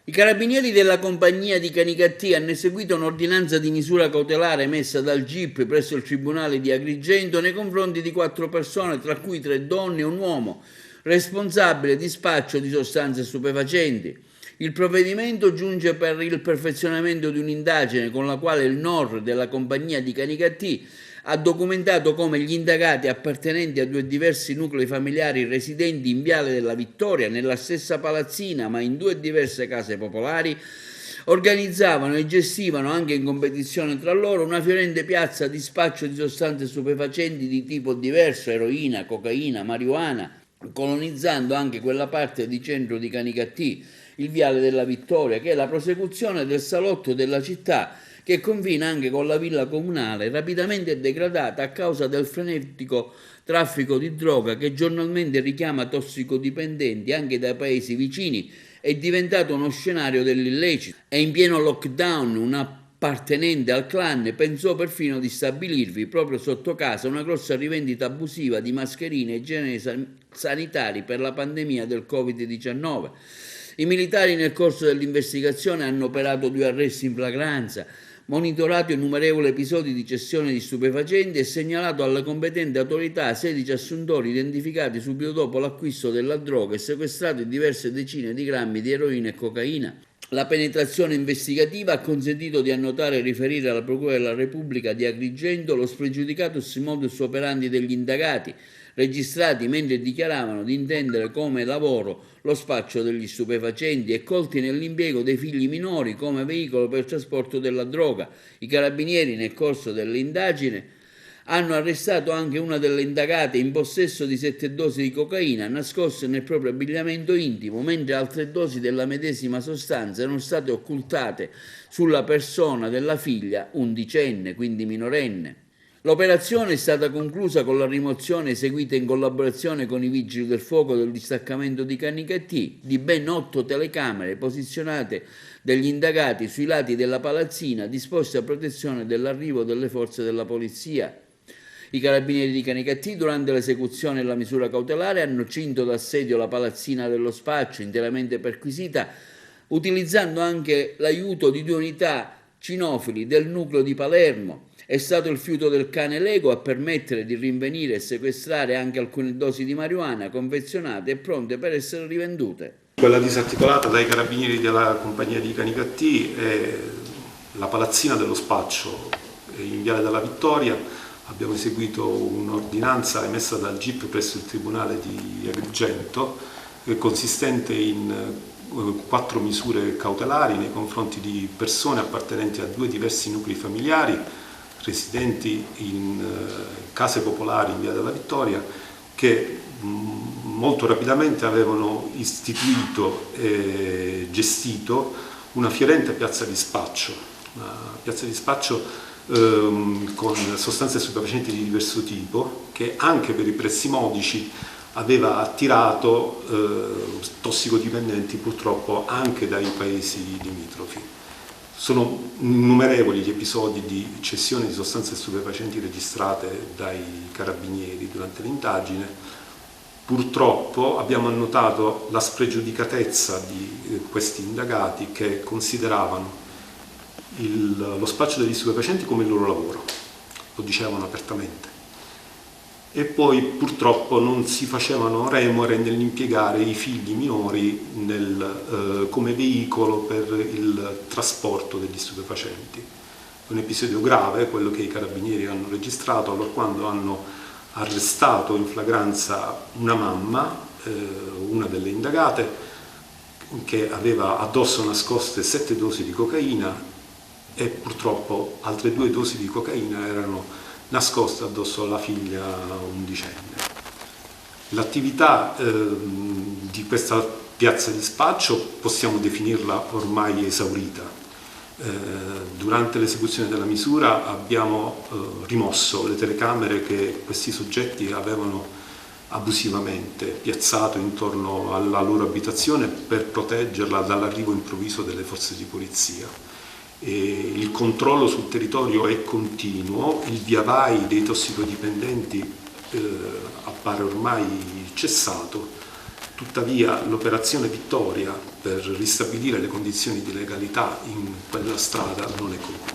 I carabinieri della compagnia di Canicattì hanno eseguito un'ordinanza di misura cautelare emessa dal GIP presso il Tribunale di Agrigento nei confronti di 4 persone, tra cui 3 donne e un uomo, responsabile di spaccio di sostanze stupefacenti. Il provvedimento giunge per il perfezionamento di un'indagine con la quale il NOR della compagnia di Canicattì ha documentato come gli indagati appartenenti a 2 diversi nuclei familiari residenti in Viale della Vittoria, nella stessa palazzina ma in 2 diverse case popolari, organizzavano e gestivano anche in competizione tra loro una fiorente piazza di spaccio di sostanze stupefacenti di tipo diverso, eroina, cocaina, marijuana, colonizzando anche quella parte di centro di Canicattì, il Viale della Vittoria, che è la prosecuzione del salotto della città, che confina anche con la villa comunale, rapidamente degradata a causa del frenetico traffico di droga che giornalmente richiama tossicodipendenti anche dai paesi vicini. È diventato uno scenario dell'illecito. È in pieno lockdown, un appartenente al clan pensò perfino di stabilirvi proprio sotto casa una grossa rivendita abusiva di mascherine e generi sanitari per la pandemia del Covid-19. I militari nel corso dell'investigazione hanno operato 2 arresti in flagranza, monitorato innumerevoli episodi di cessione di stupefacenti e segnalato alle competenti autorità 16 assuntori identificati subito dopo l'acquisto della droga e sequestrati diverse decine di grammi di eroina e cocaina. La penetrazione investigativa ha consentito di annotare e riferire alla Procura della Repubblica di Agrigento lo spregiudicatus modus operandi degli indagati, registrati mentre dichiaravano di intendere come lavoro lo spaccio degli stupefacenti e colti nell'impiego dei figli minori come veicolo per trasporto della droga. I carabinieri, nel corso dell'indagine, hanno arrestato anche una delle indagate in possesso di 7 dosi di cocaina nascoste nel proprio abbigliamento intimo, mentre altre dosi della medesima sostanza erano state occultate sulla persona della figlia, undicenne, quindi minorenne. L'operazione è stata conclusa con la rimozione eseguita in collaborazione con i vigili del fuoco del distaccamento di Canicattì di ben 8 telecamere posizionate dagli indagati sui lati della palazzina disposte a protezione dell'arrivo delle forze della polizia. I carabinieri di Canicattì durante l'esecuzione della misura cautelare hanno cinto d'assedio la palazzina dello spaccio interamente perquisita, utilizzando anche l'aiuto di 2 unità cinofili del nucleo di Palermo. È stato il fiuto del cane Lego a permettere di rinvenire e sequestrare anche alcune dosi di marijuana confezionate e pronte per essere rivendute. Quella disarticolata dai carabinieri della compagnia di Canicattì è la palazzina dello spaccio in Viale della Vittoria. Abbiamo eseguito un'ordinanza emessa dal GIP presso il Tribunale di Agrigento consistente in 4 misure cautelari nei confronti di persone appartenenti a 2 diversi nuclei familiari residenti in case popolari in Via della Vittoria che molto rapidamente avevano istituito e gestito una fiorente piazza di spaccio, con sostanze stupefacenti di diverso tipo che anche per i prezzi modici aveva attirato tossicodipendenti purtroppo anche dai paesi limitrofi. Sono innumerevoli gli episodi di cessione di sostanze stupefacenti registrate dai carabinieri durante l'indagine. Purtroppo abbiamo annotato la spregiudicatezza di questi indagati che consideravano lo spaccio degli stupefacenti come il loro lavoro, lo dicevano apertamente. E poi purtroppo non si facevano remore nell'impiegare i figli minori come veicolo per il trasporto degli stupefacenti. Un episodio grave, quello che i carabinieri hanno registrato allorquando hanno arrestato in flagranza una mamma, una delle indagate, che aveva addosso nascoste 7 dosi di cocaina e purtroppo altre 2 dosi di cocaina erano nascosta addosso alla figlia undicenne. L'attività di questa piazza di spaccio possiamo definirla ormai esaurita. Durante l'esecuzione della misura abbiamo rimosso le telecamere che questi soggetti avevano abusivamente piazzato intorno alla loro abitazione per proteggerla dall'arrivo improvviso delle forze di polizia. Il controllo sul territorio è continuo, il viavai dei tossicodipendenti appare ormai cessato Tuttavia l'operazione Vittoria per ristabilire le condizioni di legalità in quella strada non è conclusa.